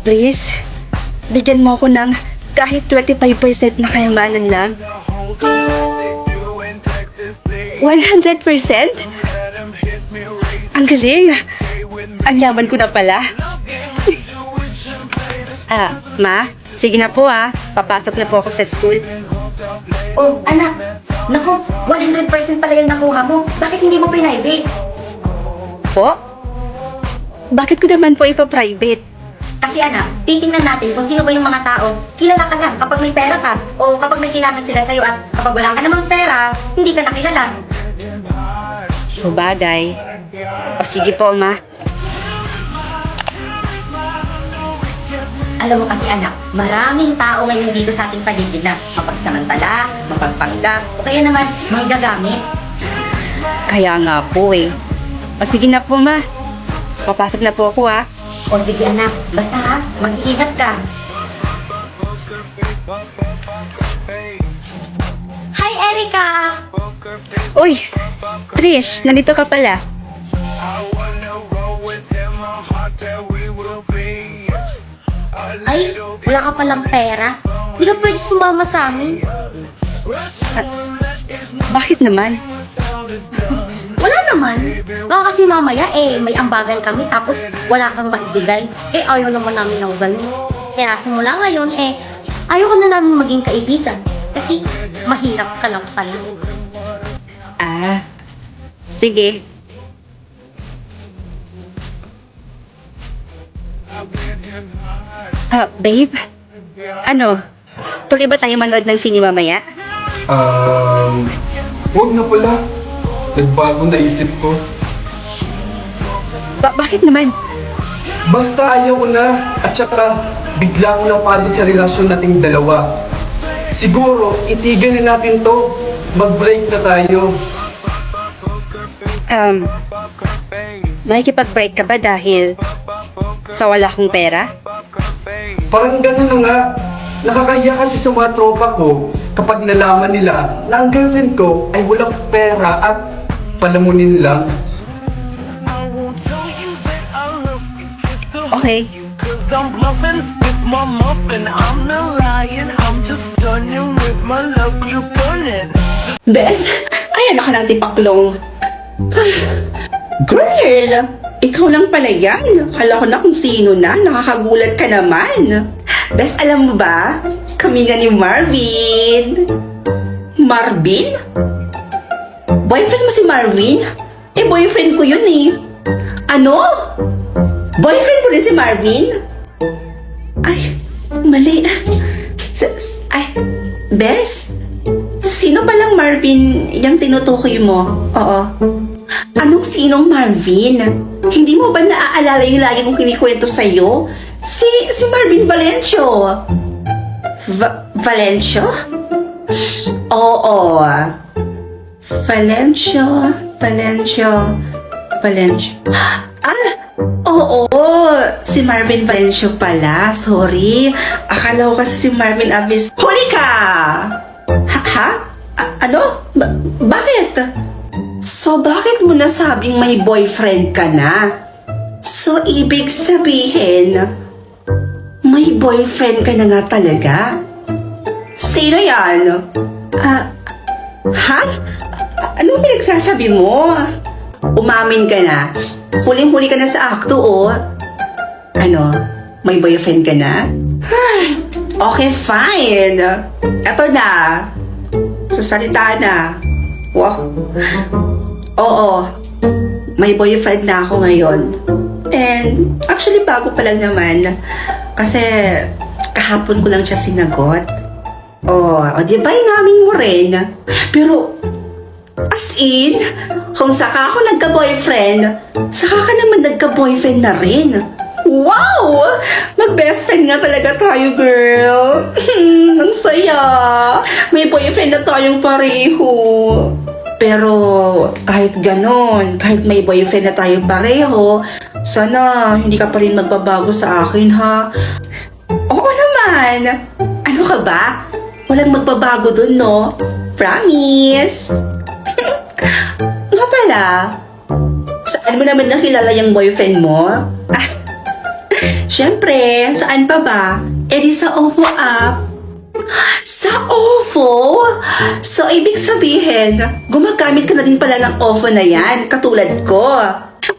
Please, bigyan mo ako ng kahit 25% na kayamanan lang. 100%? Ang galing! Ang yaman ko na pala. Ma, sige na po papasok na po ako sa school. Oh, anak. Naku, 100% pala yung nakuha mo. Bakit hindi mo private? Po? Bakit ko naman po ipa-private? Kasi anak, titingnan natin kung sino ba yung mga tao. Kilala ka lang kapag may pera ka o kapag may kailangan sila sa'yo at kapag wala ka namang pera, hindi ka nakilala. So bagay. O sige po, ma. Alam mo kasi anak, maraming tao ngayon dito sa ating paligid na mapagsamantala, mapagpanggap, o kaya naman manggagamit. Kaya nga po O sige na po, ma. Papasok na po ako O sige anak, basta mag-iingat ka. Hi Erica! Uy, Trish, nandito ka pala. Ay, wala ka palang pera. Hindi ka pwede sumama sa amin. Bakit naman? Wala naman. Baka kasi mamaya may ambagan kami tapos wala kang maibigay. Ayaw naman namin ng ganun. Kaya simula ngayon ayaw ka na namin maging kaibigan. Kasi mahirap ka lang pala. Sige. Babe? Ano? Tuloy ba tayo manood ng sine mamaya? Huwag na pala. Nagbago na isip ko. Bakit naman? Basta ayaw ko na. At saka, bigla ko napagod sa relasyon nating dalawa. Siguro, itigil na natin to. Mag-break na tayo. Makikipag-break ka ba dahil sa wala kong pera? Parang gano'n na nga. Nakakahiya kasi sa mga tropa ko kapag nalaman nila na ang girlfriend ko ay walang pera at palamunin lang. Okay. I'm bluffing with my muffin. I'm not lying. I'm just stunning with my love. You burning. Bes, ayan ako ng tipaklong. Girl, ikaw lang pala yan. Kala ko na kung sino na. Nakakagulat ka naman. Bes, alam mo ba? Kami nga ni Marvin. Marvin? Boyfriend mo si Marvin? Boyfriend ko yun Ano? Boyfriend mo rin si Marvin? Ay, mali. Bes? Sino palang Marvin yung tinutukoy mo? Oo. Anong sinong Marvin? Hindi mo ba naaalala yung lagi kong kinikwento sa'yo? Si Marvin Valencio. Valencio? Oo. Valencio. Oo. Si Marvin Valencio pala. Sorry. Akala ko kasi si Marvin Abis. Huli ka! Ano? Bakit? So, bakit mo nasabing may boyfriend ka na? So, ibig sabihin, may boyfriend ka na nga talaga? Sino yan? Anong pinagsasabi mo? Umamin ka na. Huling-huli ka na sa akto, Ano? May boyfriend ka na? Okay, fine. Eto na. Sasalita na. Wow. Oo. May boyfriend na ako ngayon. And actually bago pa lang naman. Kasi kahapon ko lang siya sinagot. Di ba inamin mo rin? Pero as in, kung saka ako nagka-boyfriend, saka ka naman nagka-boyfriend na rin. Wow! Mag-best friend nga talaga tayo, girl. Ang saya. May boyfriend na tayong pareho. Pero kahit ganon, kahit may boyfriend na tayong pareho, sana hindi ka pa rin magbabago sa akin, ha? Oo naman. Ano ka ba? Walang magbabago dun, no? Promise. Nga pala, saan mo naman nakilala yung boyfriend mo? Siyempre, saan pa ba? Eh di sa OVO app. Sa OVO? So, ibig sabihin, gumagamit ka na din pala ng OVO na yan, katulad ko.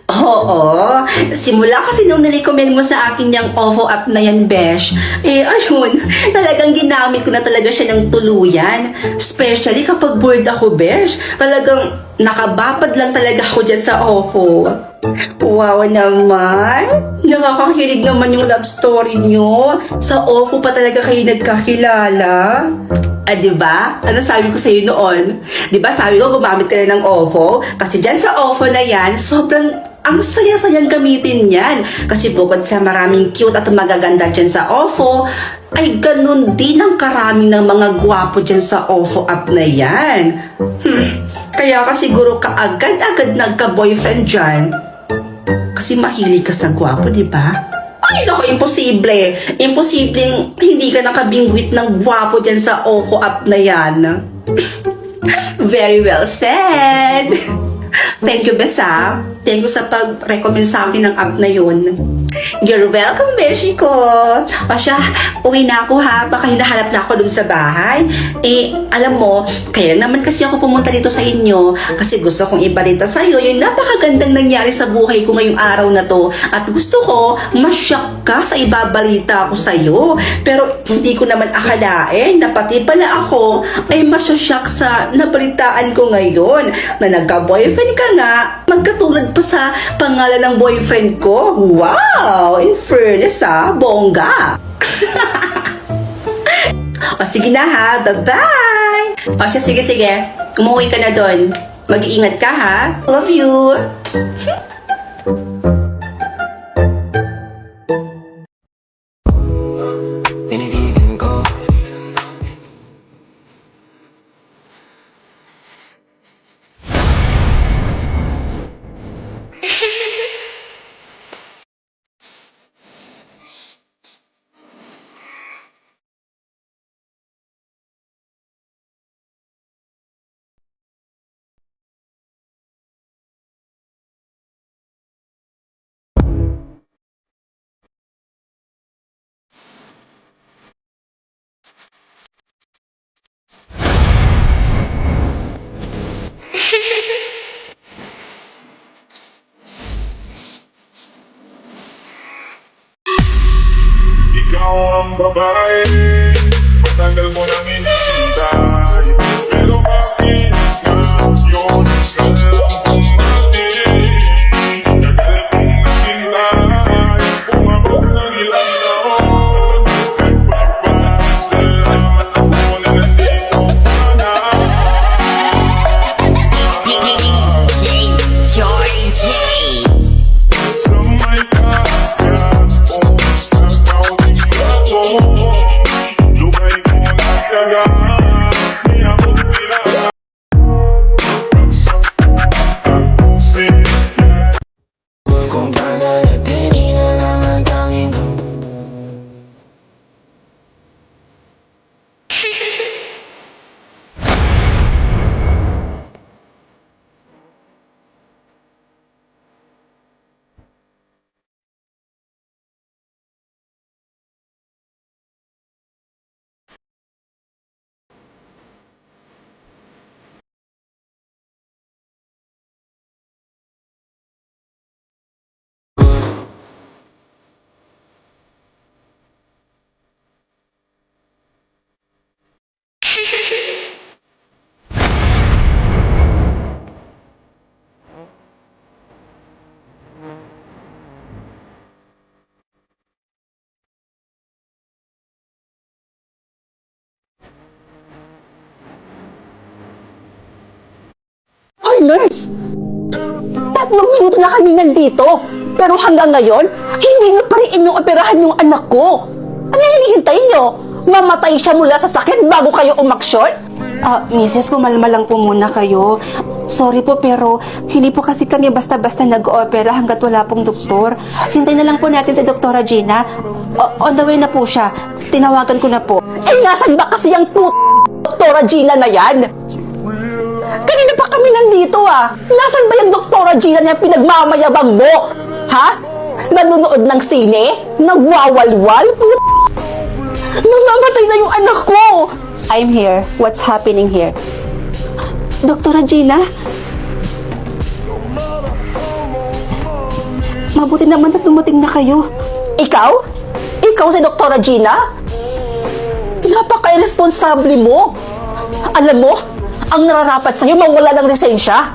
Oo, simula kasi nung nirecommend mo sa akin yung OVO app na yan, Besh, eh ayun, talagang ginamit ko na talaga siya ng tuluyan. Especially kapag bored ako, Besh, talagang nakababad lang talaga ako dyan sa OVO. Wow naman! Nakakakilig naman yung love story nyo. Sa OVO pa talaga kayo nagkakilala. Ah, diba? Ano sabi ko sa'yo noon? Diba sabi ko gumamit ka na ng OVO? Kasi dyan sa OVO na yan, sobrang ang saya-sayang gamitin yan. Kasi bukod sa maraming cute at magaganda dyan sa OVO, ay ganun din ang karaming ng mga gwapo dyan sa OVO app na yan. Kaya ka siguro kaagad-agad nagka-boyfriend dyan. Kasi mahilig ka sa gwapo, diba? Ay, naku, imposible. Imposibleng hindi ka nakabingwit ng gwapo dyan sa OVO app na yan. Very well said. Thank you, Besa. Thank you sa pag-recommend sa akin ng app na yun. You're welcome, Beshi ko. O siya, uwi na ako ha. Baka hinahanap na ako dun sa bahay. Eh, alam mo, kaya naman kasi ako pumunta dito sa inyo kasi gusto kong ibalita sa'yo yung napakagandang nangyari sa buhay ko ngayong araw na to. At gusto ko, ma-shock ka sa ibabalita ko sa'yo. Pero hindi ko naman akalain na pati pala ako ay masya-shock sa nabalitaan ko ngayon na nagka-boyfriend ka nga, magkatulad pa sa pangalan ng boyfriend ko. Wow! In fairness bongga! O sige na ha, bye-bye! O siya, sige. Kumuwi ka na doon. Mag-iingat ka ha. Love you! Ikaw ang babae, matagal mo nang hinihintay. Pero bakit ngayon ka lang pumating? Tagal kong naghintay, umabot ng ilang taon. Nagpapasalamat ako na nandito ka na. Sa may kasyan, oras na kauting ako. Lugay ko nagkaga, di ako pinaka. Kung pananatin na lang ang tanging Ay, nurse! 3 minuto na kami nandito. Pero hanggang ngayon, hindi niyo pa rin ino-operahan yung anak ko. Ano yung hinihintay niyo? Mamatay siya mula sa sakit bago kayo umaksyon? Mrs. kumalma lang po muna kayo. Sorry po pero hindi po kasi kami basta-basta nag-opera hanggat wala pong doktor. Hintay na lang po natin si Doktora Gina. On the way na po siya. Tinawagan ko na po. Eh, nasan ba kasi yung Doktora Gina na yan? Kanina pa kami nandito Nasaan ba yung Doktora Gina na pinagmamayabang mo? Ha? Nanonood ng sine? Nagwawalwal? Mamamatay na yung anak ko! I'm here. What's happening here? Dr. Gina? Mabuti naman na dumating na kayo. Ikaw? Ikaw si Dr. Gina? Napaka-irresponsable mo. Alam mo, ang nararapat sa'yo mawala ng lisensya.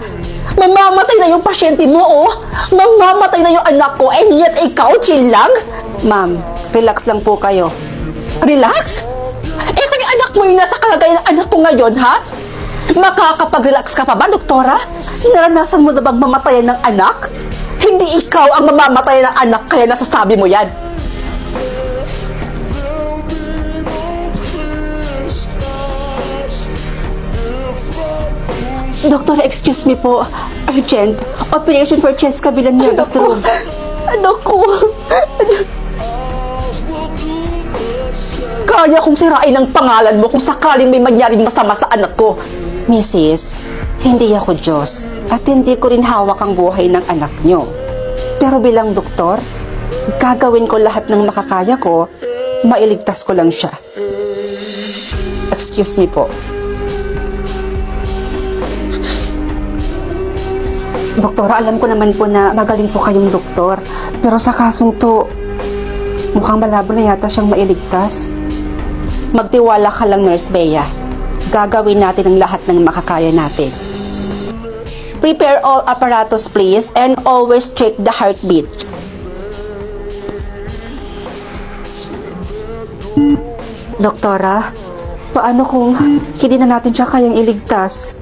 Mamamatay na yung pasyente mo, oh. Mamamatay na yung anak ko, and yet ikaw, chill lang? Ma'am, relax lang po kayo. Relax? Eh, kung yung anak mo yung nasa kalagayan ng anak ko ngayon, ha? Makakapag-relax ka pa ba, doktora? Naranasan mo na bang mamatayan ng anak? Hindi ikaw ang mamamatay ng anak, kaya nasasabi mo yan. Doktor, excuse me po. Urgent. Operation for chest kabilang nervous room. Anak ko. Kaya kong sirain ang pangalan mo kung sakaling may mangyaring masama sa anak ko. Mrs., hindi ako Diyos at hindi ko rin hawak ang buhay ng anak nyo. Pero bilang doktor, gagawin ko lahat ng makakaya ko, mailigtas ko lang siya. Excuse me po. Doktora, alam ko naman po na magaling po kayong doktor. Pero sa kasong to, mukhang malabo na yata siyang mailigtas. Magtiwala ka lang, Nurse Bea. Gagawin natin ang lahat ng makakaya natin. Prepare all apparatus, please, and always check the heartbeat. Doktora, paano kung hindi na natin siya kayang iligtas?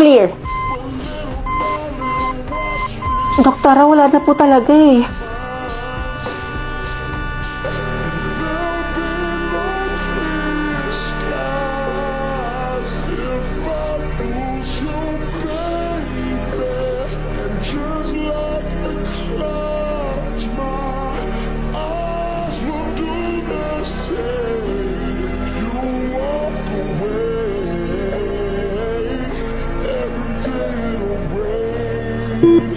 Clear. Doktora, wala na po talaga eh. Just like the clouds, my eyes will do the same. You walk away every day the rain.